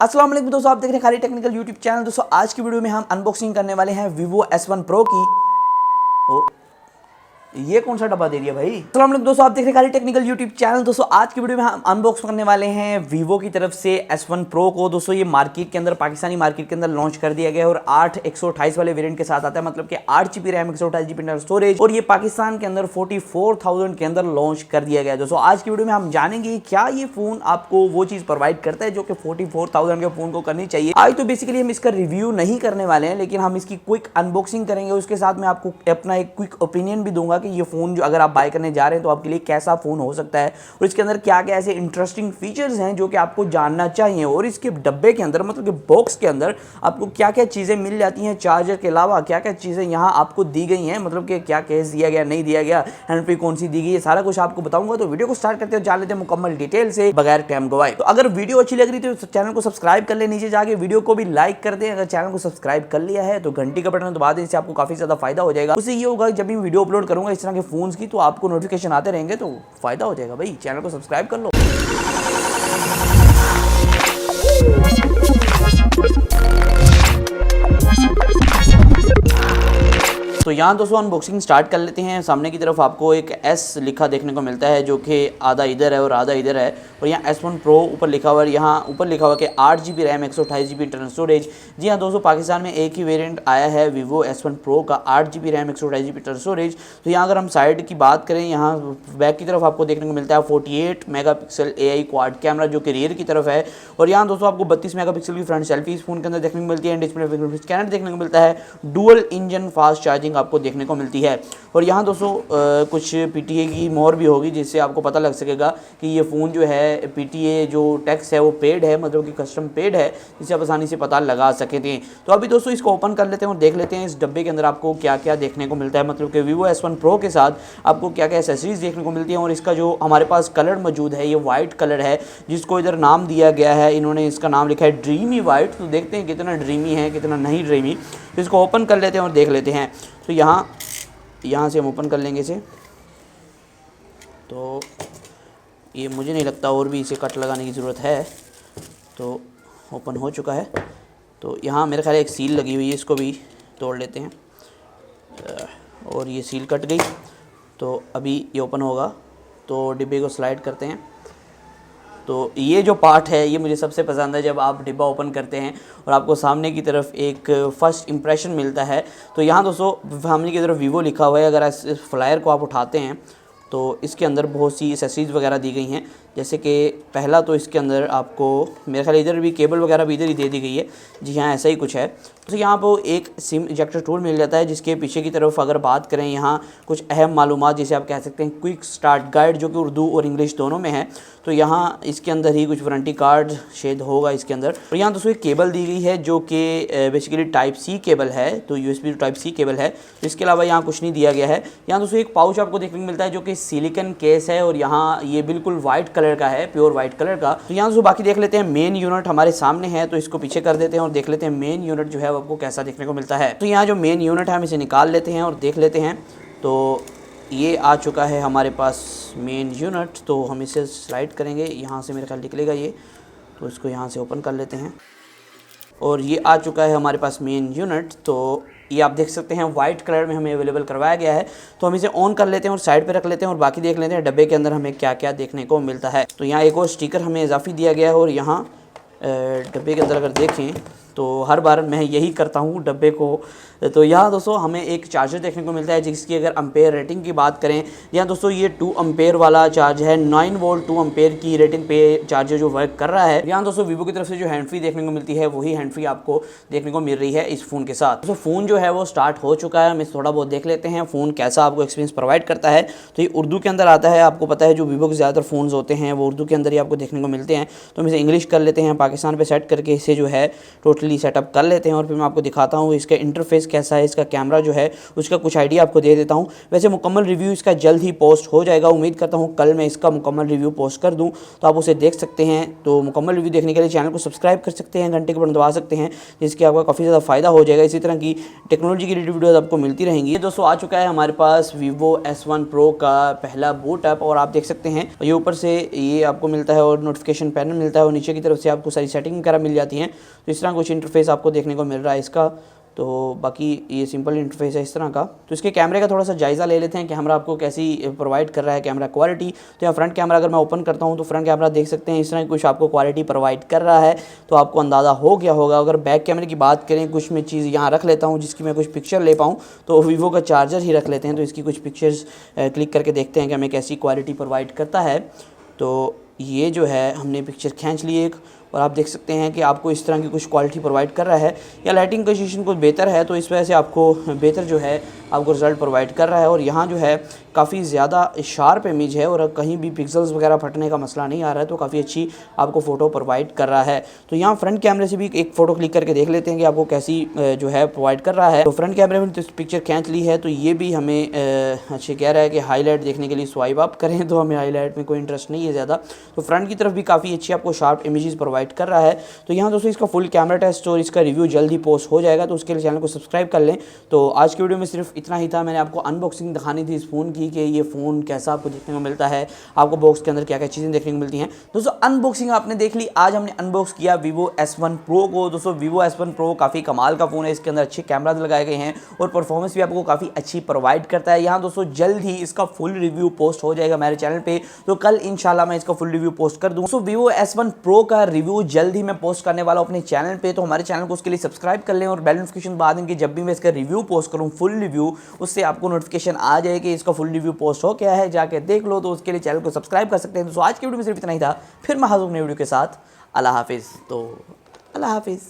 अस्सलाम वालेकुम दोस्तों, आप देख रहे हैं खाली टेक्निकल यूट्यूब चैनल। दोस्तों आज की वीडियो में हम अनबॉक्सिंग करने वाले हैं Vivo S1 Pro की। ये कौन सा डब्बा दे दिया भाई। अस्सलाम वालेकुम दोस्तों, आप देख रहे हैं खाली टेक्निकल यूट्यूब चैनल। दोस्तों आज की वीडियो में हम अनबॉक्स करने वाले हैं Vivo की तरफ से S1 Pro को। दोस्तों ये मार्केट के अंदर, पाकिस्तानी मार्केट के अंदर लॉन्च कर दिया गया है और 8 128 वाले वेरिएंट के साथ आता है, मतलब कि 8 GB RAM 128 GB internal storage, और ये पाकिस्तान के अंदर 44,000 के अंदर लॉन्च कर दिया गया है। दोस्तों आज की वीडियो में हम जानेंगे क्या ये फोन आपको वो चीज प्रोवाइड करता है जो कि 44,000 के फोन को करनी चाहिए। आज तो बेसिकली हम इसका रिव्यू नहीं करने वाले हैं, लेकिन हम इसकी क्विक अनबॉक्सिंग करेंगे। उसके साथ मैं आपको अपना एक क्विक ओपिनियन भी दूंगा कि ये फोन जो अगर आप बाय करने जा रहे हैं तो आपके लिए कैसा फोन हो सकता है और इसके अंदर क्या क्या ऐसे इंटरेस्टिंग फीचर्स हैं जो कि आपको जानना चाहिए, और इसके डब्बे के अंदर, मतलब कि बॉक्स के अंदर आपको क्या क्या चीज़ें मिल जाती हैं। चार्जर के अलावा क्या क्या चीज़ें यहाँ आपको दी गई हैं, मतलब कि क्या केस दिया गया, नहीं दिया गया, हैंड फ्री कौन सी दी गई है, सारा कुछ आपको बताऊंगा। तो वीडियो को स्टार्ट करते हैं, जान लेते हैं मुकम्मल डिटेल से बगैर टाइम गवाए। तो अगर वीडियो अच्छी लग रही है तो चैनल को सब्सक्राइब कर ले, नीचे जाके वीडियो को भी लाइक कर दें। अगर चैनल को सब्सक्राइब कर लिया है तो घंटी का बटन दबा दें, इससे आपको काफी ज्यादा फायदा हो जाएगा। उससे ये होगा जब भी वीडियो अपलोड करूंगा इस तरह के फोन की तो आपको नोटिफिकेशन आते रहेंगे तो फायदा हो जाएगा। भाई चैनल को सब्सक्राइब कर लो। तो यहाँ दोस्तों अनबॉक्सिंग स्टार्ट कर लेते हैं। सामने की तरफ आपको एक S लिखा देखने को मिलता है जो कि आधा इधर है और आधा इधर है, और यहाँ S1 Pro ऊपर लिखा हुआ है। यहाँ ऊपर लिखा हुआ कि 8 GB RAM 128 GB internal storage. जी हाँ दोस्तों, पाकिस्तान में एक ही वेरिएंट आया है Vivo S1 Pro का 8 GB RAM 128 GB internal storage. तो यहाँ अगर हम साइड की बात करें, यहाँ बैक की तरफ आपको देखने को मिलता है 48 मेगापिक्सल AI क्वाड कैमरा जो कि रियर की तरफ है, और यहाँ दोस्तों आपको 32 मेगापिक्सल की फ्रंट सेल्फी इस फोन के अंदर देखने को मिलती है। डिस्प्ले फिंगरप्रिंट स्कैनर देखने को मिलता है। डुअल इंजन फास्ट चार्जिंग आपको देखने को मिलती है, और यहाँ दोस्तों कुछ PTA की मोहर भी होगी जिससे आपको पता लग सकेगा कि ये फ़ोन जो है PTA जो टैक्स है वो पेड है, मतलब कि कस्टम पेड है, जिससे आप आसानी से पता लगा सके थे। तो अभी दोस्तों इसको ओपन कर लेते हैं और देख लेते हैं इस डब्बे के अंदर आपको क्या क्या देखने को मिलता है, मतलब कि Vivo S1 Pro के साथ आपको क्या क्या एसेसरीज देखने को मिलती हैं। और इसका जो हमारे पास कलर मौजूद है ये वाइट कलर है, जिसको इधर नाम दिया गया है, इन्होंने इसका नाम लिखा है ड्रीमी वाइट। तो देखते हैं कितना ड्रीमी है कितना नहीं ड्रीमी। तो इसको ओपन कर लेते हैं और देख लेते हैं। तो यहाँ से हम ओपन कर लेंगे इसे। तो ये मुझे नहीं लगता और भी इसे कट लगाने की ज़रूरत है, तो ओपन हो चुका है। तो यहाँ मेरे ख्याल एक सील लगी हुई है, इसको भी तोड़ लेते हैं, और ये सील कट गई। तो अभी ये ओपन होगा, तो डिब्बे को स्लाइड करते हैं। तो ये जो पार्ट है ये मुझे सबसे पसंद है, जब आप डिब्बा ओपन करते हैं और आपको सामने की तरफ एक फ़र्स्ट इंप्रेशन मिलता है। तो यहाँ दोस्तों सामने की तरफ Vivo लिखा हुआ है। अगर इस फ्लायर को आप उठाते हैं तो इसके अंदर बहुत सी एसेसरीज़ वगैरह दी गई हैं, जैसे कि पहला तो इसके अंदर आपको मेरे ख्याल इधर भी केबल वगैरह भी इधर ही दे दी गई है। जी हाँ, ऐसा ही कुछ है। तो यहाँ पर एक सिम इजेक्टर टूल मिल जाता है, जिसके पीछे की तरफ अगर बात करें यहाँ कुछ अहम मालूमात जिसे आप कह सकते हैं क्विक स्टार्ट गाइड, जो कि उर्दू और इंग्लिश दोनों में है। तो यहाँ इसके अंदर ही कुछ वारंटी कार्ड शेड होगा इसके अंदर। और यहाँ दोस्तों एक केबल दी गई है जो कि बेसिकली टाइप सी केबल है, तो USB टाइप सी केबल है। तो इसके अलावा यहाँ कुछ नहीं दिया गया है। यहाँ दोस्तों एक पाउच आपको देखने को मिलता है जो कि सिलिकन केस है, और यहाँ ये बिल्कुल वाइट कलर का है, प्योर वाइट कलर का। तो यहाँ दोस्तों बाकी देख लेते हैं। मेन यूनिट हमारे सामने है, तो इसको पीछे कर देते हैं और देख लेते हैं मेन यूनिट जो है आपको कैसा देखने को मिलता है। तो यहाँ जो मेन यूनिट है हम इसे निकाल लेते हैं और देख लेते हैं। तो ये आ चुका है हमारे पास मेन यूनिट। तो हम इसे स्लाइड करेंगे, यहाँ से मेरे ख्याल निकलेगा ये, तो इसको यहाँ से ओपन कर लेते हैं, और ये आ चुका है हमारे पास मेन यूनिट। तो ये आप देख सकते हैं वाइट कलर में हमें अवेलेबल करवाया गया है। तो हम इसे ऑन कर लेते हैं और साइड पे रख लेते हैं और बाकी देख लेते हैं डब्बे के अंदर हमें क्या क्या देखने को मिलता है। तो यहाँ एक और स्टिकर हमें इजाफी दिया गया है, और यहाँ डब्बे के अंदर अगर देखें तो हर बार मैं यही करता हूँ डब्बे को। तो यहाँ दोस्तों हमें एक चार्जर देखने को मिलता है, जिसकी अगर एम्पेयर रेटिंग की बात करें, यहाँ दोस्तों ये 2 एम्पेयर वाला चार्ज है। 9 वोल्ट 2 एम्पेयर की रेटिंग पे चार्जर जो वर्क कर रहा है। यहाँ दोस्तों Vivo की तरफ से जो हैंड फ्री देखने को मिलती है वही हैंड फ्री आपको देखने को मिल रही है इस फ़ोन के साथ। तो फ़ोन जो है वो स्टार्ट हो चुका है, हम इस थोड़ा बहुत देख लेते हैं फ़ोन कैसा आपको एक्सपीरियंस प्रोवाइड करता है। तो ये उर्दू के अंदर आता है, आपको पता है जो Vivo के ज़्यादातर फ़ोन होते हैं वो उर्दू के अंदर ही आपको देखने को मिलते हैं। तो हम इसे इंग्लिश कर लेते हैं, पाकिस्तान पर सेट करके इसे जो है टोटली फाइनली सेटअप कर लेते हैं और फिर मैं आपको दिखाता हूँ इसका इंटरफेस कैसा है, इसका कैमरा जो है उसका कुछ आइडिया आपको दे देता हूँ। वैसे मुकम्मल रिव्यू इसका जल्द ही पोस्ट हो जाएगा, उम्मीद करता हूँ कल मैं इसका मुकम्मल रिव्यू पोस्ट कर दूँ तो आप उसे देख सकते हैं। तो मुकम्मल रिव्यू देखने के लिए चैनल को सब्सक्राइब कर सकते हैं, घंटे के बटन दबा सकते हैं, जिसके आपका काफ़ी ज़्यादा फ़ायदा हो जाएगा। इसी तरह की टेक्नोलॉजी की रिलेटेड वीडियोज़ आपको मिलती रहेंगी। दोस्तों आ चुका है हमारे पास Vivo S1 Pro का पहला बूट अप और आप देख सकते हैं ये ऊपर से ये आपको मिलता है और नोटिफिकेशन पैनल मिलता है और नीचे की तरफ से आपको सारी सेटिंग वगैरह मिल जाती हैं। तो इस तरह कुछ इंटरफेस आपको देखने को मिल रहा है इसका। तो बाकी ये सिंपल इंटरफेस है इस तरह का। तो इसके कैमरे का थोड़ा सा जायज़ा ले लेते हैं, कैमरा आपको कैसी प्रोवाइड कर रहा है, कैमरा क्वालिटी। तो यहाँ फ्रंट कैमरा अगर मैं ओपन करता हूँ तो फ्रंट कैमरा देख सकते हैं इस तरह कुछ आपको क्वालिटी प्रोवाइड कर रहा है, तो आपको अंदाज़ा हो गया होगा। अगर बैक कैमरे की बात करें, कुछ मैं चीज़ यहाँ रख लेता हूँ जिसकी मैं कुछ पिक्चर ले पाऊँ, तो वीवो का चार्जर ही रख लेते हैं। तो इसकी कुछ पिक्चर्स क्लिक करके देखते हैं कि हमें कैसी क्वालिटी प्रोवाइड करता है। तो ये जो है हमने पिक्चर खींच ली एक, और आप देख सकते हैं कि आपको इस तरह की कुछ क्वालिटी प्रोवाइड कर रहा है। या लाइटिंग पोजीशन कुछ बेहतर है तो इस वजह से आपको बेहतर जो है आपको रिज़ल्ट प्रोवाइड कर रहा है। और यहाँ जो है काफ़ी ज़्यादा शार्प इमेज है और कहीं भी पिक्सल्स वगैरह फटने का मसला नहीं आ रहा है, तो काफ़ी अच्छी आपको फ़ोटो प्रोवाइड कर रहा है। तो यहाँ फ्रंट कैमरे से भी एक फ़ोटो क्लिक करके देख लेते हैं कि आपको कैसी जो है प्रोवाइड कर रहा है। तो फ्रंट कैमरे में तो पिक्चर खींच ली है, तो ये भी हमें अच्छे कह रहा है कि हाईलाइट देखने के लिए स्वाइप अप करें, तो हमें हाईलाइट में कोई इंटरेस्ट नहीं है ज़्यादा। तो फ्रंट की तरफ भी काफ़ी अच्छी आपको शार्प इमेजेस प्रोवाइड कर रहा है। तो यहाँ दोस्तों इसका फुल कैमरा टेस्ट और इसका रिव्यू जल्द ही पोस्ट हो जाएगा, तो उसके लिए चैनल को सब्सक्राइब कर लें। तो आज की वीडियो में सिर्फ इतना ही था। मैंने आपको अनबॉक्सिंग दिखानी थी इस फ़ोन की कि ये फ़ोन कैसा आपको देखने को मिलता है, आपको बॉक्स के अंदर क्या क्या चीज़ें देखने को मिलती हैं। दोस्तों अनबॉक्सिंग आपने देख ली। आज हमने अनबॉक्स किया Vivo S1 Pro को। दोस्तों Vivo S1 Pro काफ़ी कमाल का फ़ोन है, इसके अंदर अच्छे कैमराज लगाए गए हैं और परफॉर्मेंस भी आपको काफ़ी अच्छी प्रोवाइड करता है। यहाँ दोस्तों जल्द ही इसका फुल रिव्यू पोस्ट हो जाएगा मेरे चैनल पर, तो कल इंशाल्लाह मैं इसका फुल रिव्यू पोस्ट कर दूँ। दोस्तों Vivo S1 Pro का रिव्यू जल्द ही मैं पोस्ट करने वाला हूँ अपने चैनल पे, तो हमारे चैनल को उसके लिए सब्सक्राइब कर लें और बेल नोटिफिकेशन दबा दें कि जब भी मैं इसका रिव्यू पोस्ट करूँ फुल रिव्यू, उससे आपको नोटिफिकेशन आ जाए कि इसका फुल रिव्यू पोस्ट हो क्या है, जाके देख लो। तो उसके लिए चैनल को सब्सक्राइब कर सकते हैं। तो आज की वीडियो में सिर्फ इतना ही था, फिर मैं हाजिर हूँ नई वीडियो के साथ। अल्लाह हाफिज़। तो अल्लाह हाफिज़।